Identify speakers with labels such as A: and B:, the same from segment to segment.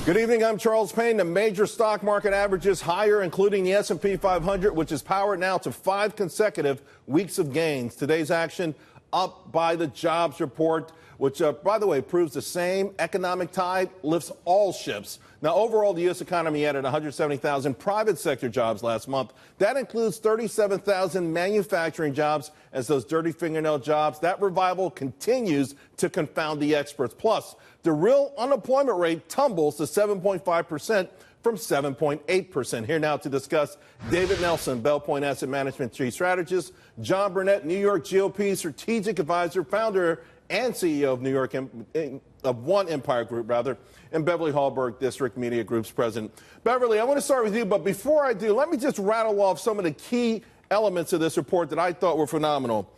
A: Good evening, I'm Charles Payne. The major stock market averages higher, including the S&P 500, which is powered now to 5 consecutive weeks of gains. Today's action up by the jobs report, which, by the way, proves the same economic tide lifts all ships. Now, overall, the U.S. economy added 170,000 private sector jobs last month. That includes 37,000 manufacturing jobs as those dirty fingernail jobs. That revival continues to confound the experts. Plus, the real unemployment rate tumbles to 7.5% from 7.8%. Here now to discuss, David Nelson, Belpointe Asset Management Chief Strategist, John Burnett, New York GOP Strategic Advisor, founder and CEO of New York of One Empire Group, and Beverly Hallberg, District Media Group's president. Beverly, I want to start with you, but before I do, let me just rattle off some of the key elements of this report that I thought were phenomenal.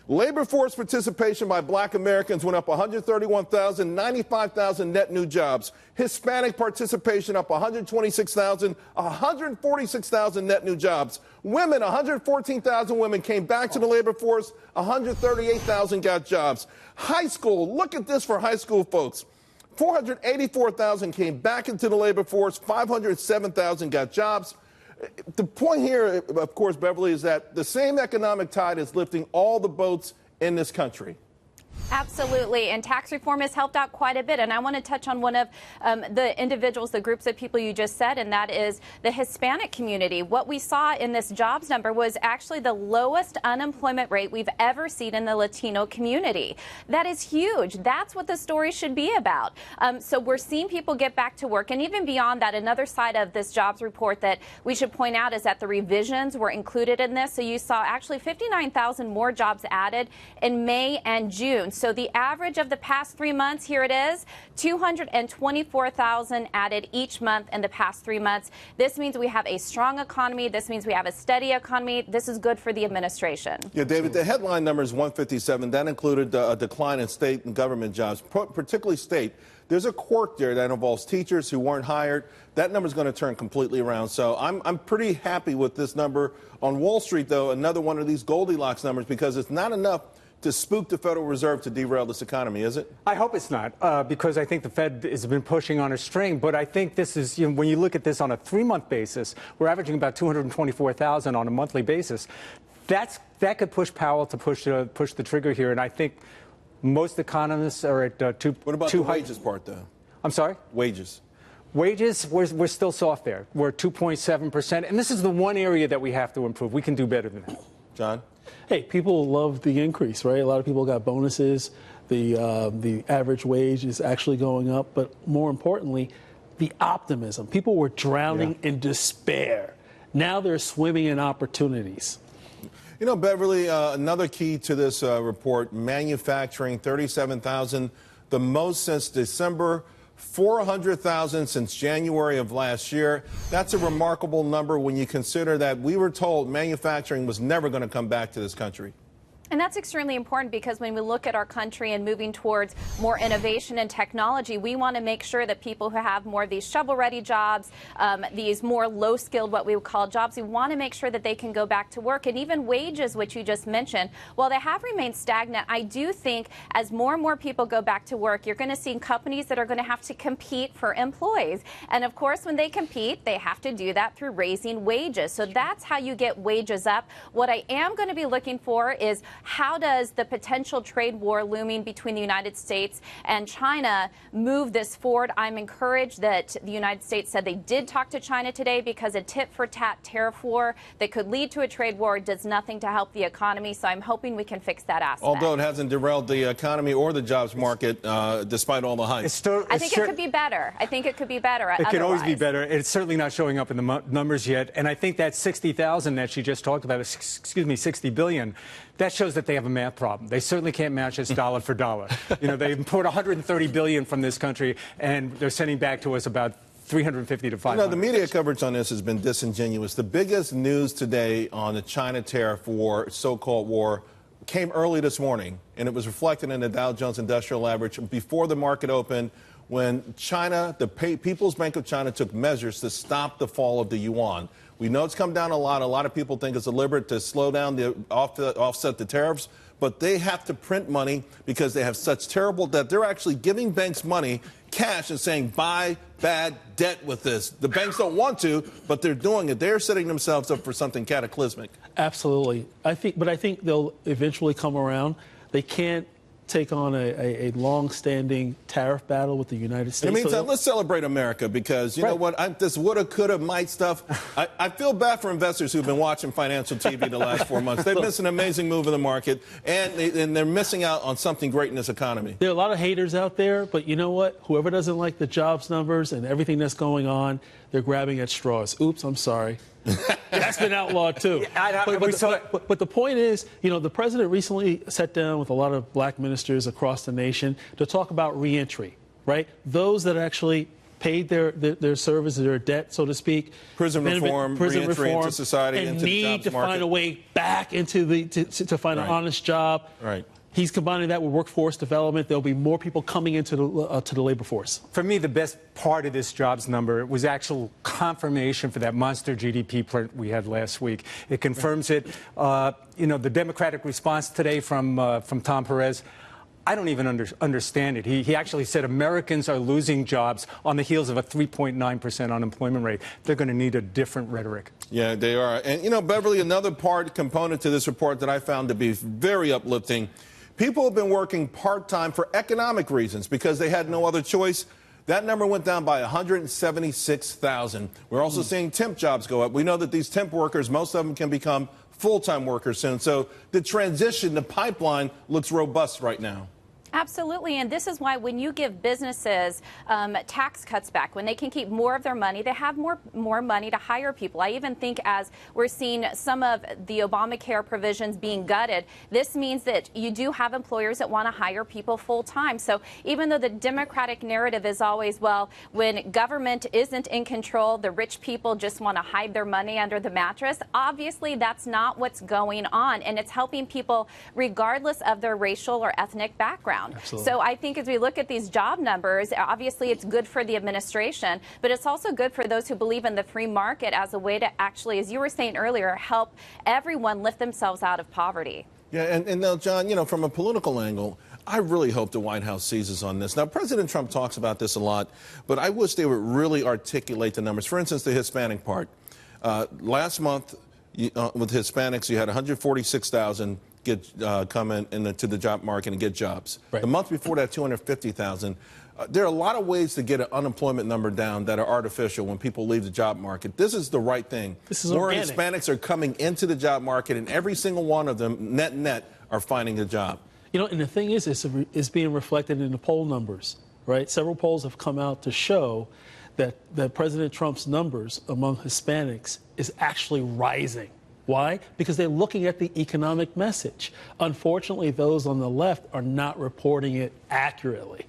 A: Labor force participation by black Americans went up 131,000, 95,000 net new jobs. Hispanic participation up 126,000, 146,000 net new jobs. Women, 114,000 women came back to the labor force, 138,000 got jobs. High school, look at this for high school folks. 484,000 came back into the labor force, 507,000 got jobs. The point here, of course, Beverly, is that the same economic tide is lifting all the boats in this country.
B: Absolutely. And tax reform has helped out quite a bit. And I want to touch on one of the individuals, the groups of people you just said, and that is the Hispanic community. What we saw in this jobs number was actually the lowest unemployment rate we've ever seen in the Latino community. That is huge. That's what the story should be about. So we're seeing people get back to work. And even beyond that, another side of this jobs report that we should point out is that the revisions were included in this. So you saw actually 59,000 more jobs added in May and June. So the average of the past 3 months, here it is, 224,000 added each month in the past 3 months. This means we have a strong economy. This means we have a steady economy. This is good for the administration.
A: Yeah, David, the headline number is 157. That included a decline in state and government jobs, particularly state. There's a quirk there that involves teachers who weren't hired. That number is going to turn completely around. So I'm pretty happy with this number. On Wall Street, though, another one of these Goldilocks numbers, because it's not enough to spook the Federal Reserve to derail this economy, is it?
C: I hope it's not, because I think the Fed has been pushing on a string. But I think this is, when you look at this on a 3-month basis, we're averaging about 224,000 on a monthly basis. That could push Powell to push the trigger here. And I think most economists are at two.
A: What about the wages part, though?
C: I'm sorry?
A: Wages.
C: Wages, we're still soft there. We're 2.7%. And this is the one area that we have to improve. We can do better than that.
A: John?
D: Hey, people love the increase, right? A lot of people got bonuses. The average wage is actually going up. But more importantly, the optimism. People were drowning in despair. Now they're swimming in opportunities.
A: You know, Beverly, another key to this report, manufacturing, 37,000, the most since December, 400,000 since January of last year. That's a remarkable number when you consider that we were told manufacturing was never going to come back to this country.
B: And that's extremely important because when we look at our country and moving towards more innovation and technology, we want to make sure that people who have more of these shovel-ready jobs, these more low-skilled, what we would call jobs, we want to make sure that they can go back to work. And even wages, which you just mentioned, while they have remained stagnant, I do think as more and more people go back to work, you're going to see companies that are going to have to compete for employees. And of course, when they compete, they have to do that through raising wages. So that's how you get wages up. What I am going to be looking for is how does the potential trade war looming between the United States and China move this forward? I'm encouraged that the United States said they did talk to China today because a tit-for-tat tariff war that could lead to a trade war does nothing to help the economy. So I'm hoping we can fix that aspect.
A: Although it hasn't derailed the economy or the jobs market, despite all the hype.
B: I think it could be better. I think it could be better.
C: It can always be better. It's certainly not showing up in the numbers yet. And I think that 60,000 that she just talked about, 60 billion, that shows that they have a math problem. They certainly can't match us dollar for dollar. You know, they import 130 billion from this country, and they're sending back to us about 350 to 500.
A: You know, the media coverage on this has been disingenuous. The biggest news today on the China tariff war, so-called war, came early this morning, and it was reflected in the Dow Jones Industrial Average before the market opened, when China, the People's Bank of China, took measures to stop the fall of the yuan. We know it's come down a lot. A lot of people think it's deliberate to slow down offset the tariffs, but they have to print money because they have such terrible debt. They're actually giving banks money, cash and saying, buy bad debt with this. The banks don't want to, but they're doing it. They're setting themselves up for something cataclysmic.
D: Absolutely. I think they'll eventually come around. They can't take on a long-standing tariff battle with the United States.
A: In the meantime, let's celebrate America, because you know what? This woulda, coulda, might stuff. I feel bad for investors who've been watching financial TV the last 4 months. They've missed an amazing move in the market, and they're missing out on something great in this economy.
D: There are a lot of haters out there, but you know what? Whoever doesn't like the jobs numbers and everything that's going on, they're grabbing at straws. Oops, I'm sorry. That's been outlawed, too. But the point is, you know, the president recently sat down with a lot of black ministers across the nation to talk about reentry, right? Those that actually paid their service, their debt, so to speak.
A: Prison reform, reentry into society,
D: and
A: into the jobs
D: need to
A: market.
D: find a way back into to find an honest job.
A: Right.
D: He's combining that with workforce development. There'll be more people coming into the labor force.
C: For me, the best part of this jobs number was actual confirmation for that monster GDP print we had last week. It confirms it. You know, the Democratic response today from Tom Perez, I don't even understand it. He actually said Americans are losing jobs on the heels of a 3.9% unemployment rate. They're going to need a different rhetoric.
A: Yeah, they are. And, you know, Beverly, another component to this report that I found to be very uplifting. People have been working part-time for economic reasons because they had no other choice. That number went down by 176,000. We're also seeing temp jobs go up. We know that these temp workers, most of them can become full-time workers soon. So the transition, the pipeline looks robust right now.
B: Absolutely, and this is why when you give businesses tax cuts back, when they can keep more of their money, they have more money to hire people. I even think as we're seeing some of the Obamacare provisions being gutted, this means that you do have employers that want to hire people full time. So even though the Democratic narrative is always, well, when government isn't in control, the rich people just want to hide their money under the mattress, obviously that's not what's going on, and it's helping people regardless of their racial or ethnic background.
D: Absolutely.
B: So I think as we look at these job numbers, obviously it's good for the administration, but it's also good for those who believe in the free market as a way to actually, as you were saying earlier, help everyone lift themselves out of poverty.
A: Yeah, and now, John, you know, from a political angle, I really hope the White House seizes on this. Now, President Trump talks about this a lot, but I wish they would really articulate the numbers. For instance, the Hispanic part. Last month, with Hispanics, you had 146,000 come into the job market and get jobs.
D: Right.
A: The month before that, 250,000. There are a lot of ways to get an unemployment number down that are artificial when people leave the job market. This is the right thing.
D: This is
A: more
D: organic.
A: Hispanics are coming into the job market, and every single one of them, net, are finding a job.
D: You know, and the thing is, it's being reflected in the poll numbers, right? Several polls have come out to show that President Trump's numbers among Hispanics is actually rising. Why? Because they're looking at the economic message. Unfortunately, those on the left are not reporting it accurately.